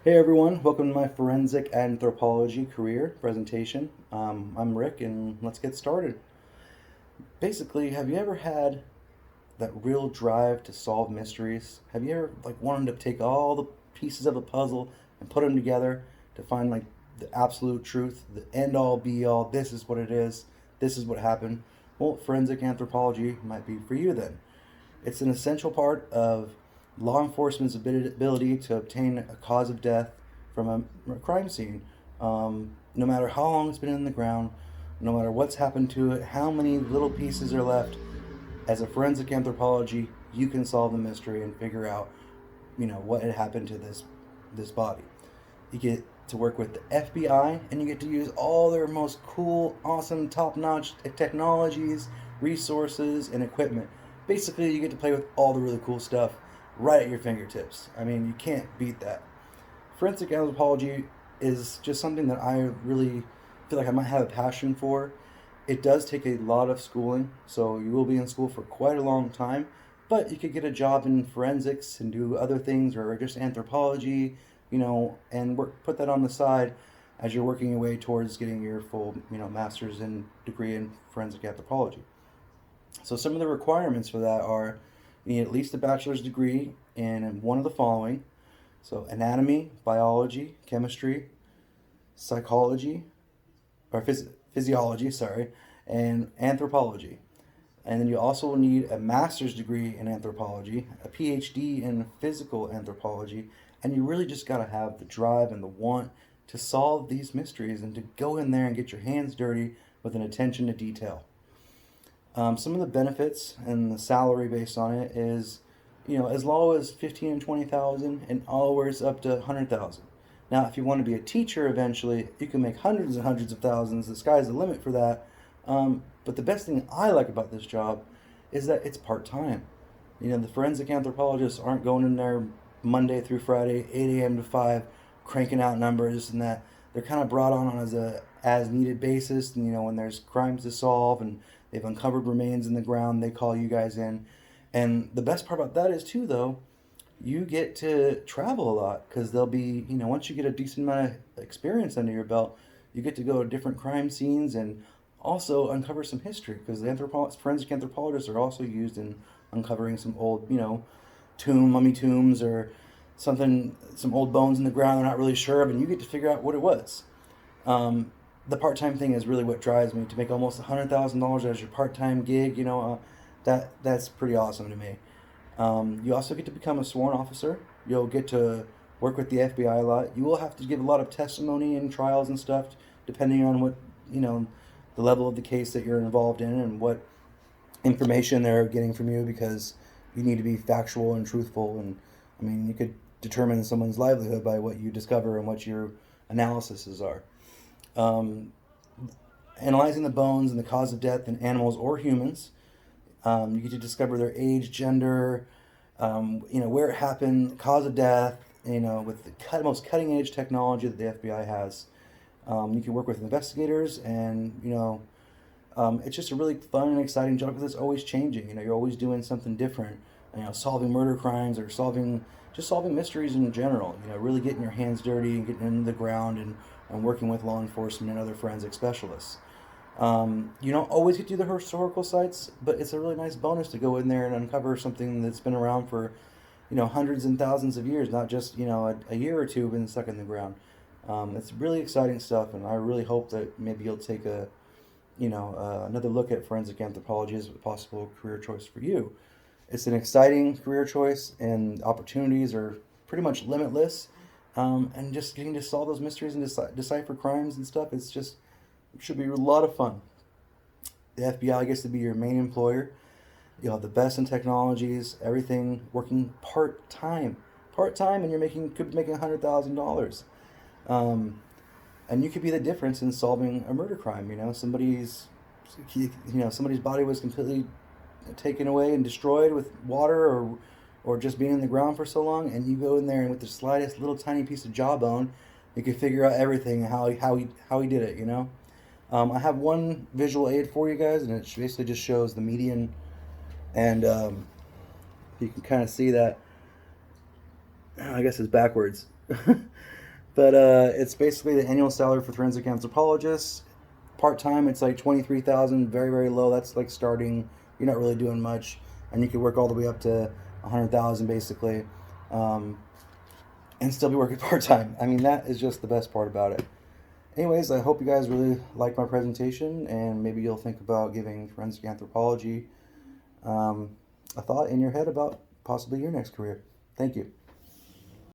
Hey everyone, welcome to my forensic anthropology career presentation. I'm Rick, and let's get started. Basically, have you ever had that real drive to solve mysteries? Have you ever wanted to take all the pieces of a puzzle and put them together to find the absolute truth, the end all be all? This is what it is. This is what happened. Well, forensic anthropology might be for you then. It's an essential part of law enforcement's ability to obtain a cause of death from a crime scene. No matter how long it's been in the ground, no matter what's happened to it, how many little pieces are left, as a forensic anthropology, you can solve the mystery and figure out, what had happened to this body. You get to work with the FBI, and you get to use all their most cool, awesome, top-notch technologies, resources, and equipment. Basically, you get to play with all the really cool stuff right at your fingertips. I mean, you can't beat that. Forensic anthropology is just something that I really feel like I might have a passion for. It does take a lot of schooling, so you will be in school for quite a long time, but you could get a job in forensics and do other things or just anthropology, and put that on the side as you're working your way towards getting your full, master's and degree in forensic anthropology. So some of the requirements for that are you need at least a bachelor's degree in one of the following. So anatomy, biology, chemistry, psychology, or physiology, sorry, and anthropology. And then you also need a master's degree in anthropology, a PhD in physical anthropology, and you really just got to have the drive and the want to solve these mysteries and to go in there and get your hands dirty with an attention to detail. Some of the benefits and the salary based on it is, as low as 15 and 20,000, and all the way up to 100,000. Now, if you want to be a teacher eventually, you can make hundreds and hundreds of thousands. The sky's the limit for that. But the best thing I like about this job is that it's part time. The forensic anthropologists aren't going in there Monday through Friday, 8 a.m. to 5, cranking out numbers and that. They're kind of brought on as a as needed basis. And, when there's crimes to solve and they've uncovered remains in the ground, they call you guys in. And the best part about that is, too, though, you get to travel a lot because they'll be, once you get a decent amount of experience under your belt, you get to go to different crime scenes and also uncover some history because forensic anthropologists are also used in uncovering some old, mummy tombs or something, some old bones in the ground they're not really sure of, and you get to figure out what it was. The part-time thing is really what drives me to make almost $100,000 as your part-time gig. That's pretty awesome to me. You also get to become a sworn officer. You'll get to work with the FBI a lot. You will have to give a lot of testimony in trials and stuff, depending on what the level of the case that you're involved in and what information they're getting from you, because you need to be factual and truthful. And I mean, you could determine someone's livelihood by what you discover and what your analyses are. Um, Analyzing the bones and the cause of death in animals or humans. You get to discover their age, gender, where it happened, cause of death, with the most cutting edge technology that the FBI has. You can work with investigators, and, it's just a really fun and exciting job because it's always changing. You're always doing something different, solving murder crimes or solving mysteries in general, really getting your hands dirty and getting into the ground and working with law enforcement and other forensic specialists. You don't always get to do the historical sites, but it's a really nice bonus to go in there and uncover something that's been around for, hundreds and thousands of years, not just, a year or two been stuck in the ground. It's really exciting stuff, and I really hope that maybe you'll take another look at forensic anthropology as a possible career choice for you. It's an exciting career choice, and opportunities are pretty much limitless. And just getting to solve those mysteries and decipher crimes and stuff, it should be a lot of fun. The FBI gets to be your main employer. You'll have the best in technologies, everything working part time. Part time, and could be making $100,000. Um, and you could be the difference in solving a murder crime. Somebody's body was completely taken away and destroyed with water or just being in the ground for so long, and you go in there and with the slightest little tiny piece of jawbone, you can figure out everything and how he did it. I have one visual aid for you guys, and it basically just shows the median, and you can kind of see that. I guess it's backwards. But it's basically the annual salary for forensic anthropologists. Part time, it's like 23,000, very very low. That's like starting. You're not really doing much, and you could work all the way up to 100,000 basically, um, and still be working part time. I mean, that is just the best part about it. Anyways, I hope you guys really like my presentation, and maybe you'll think about giving forensic anthropology um, a thought in your head about possibly your next career. Thank you.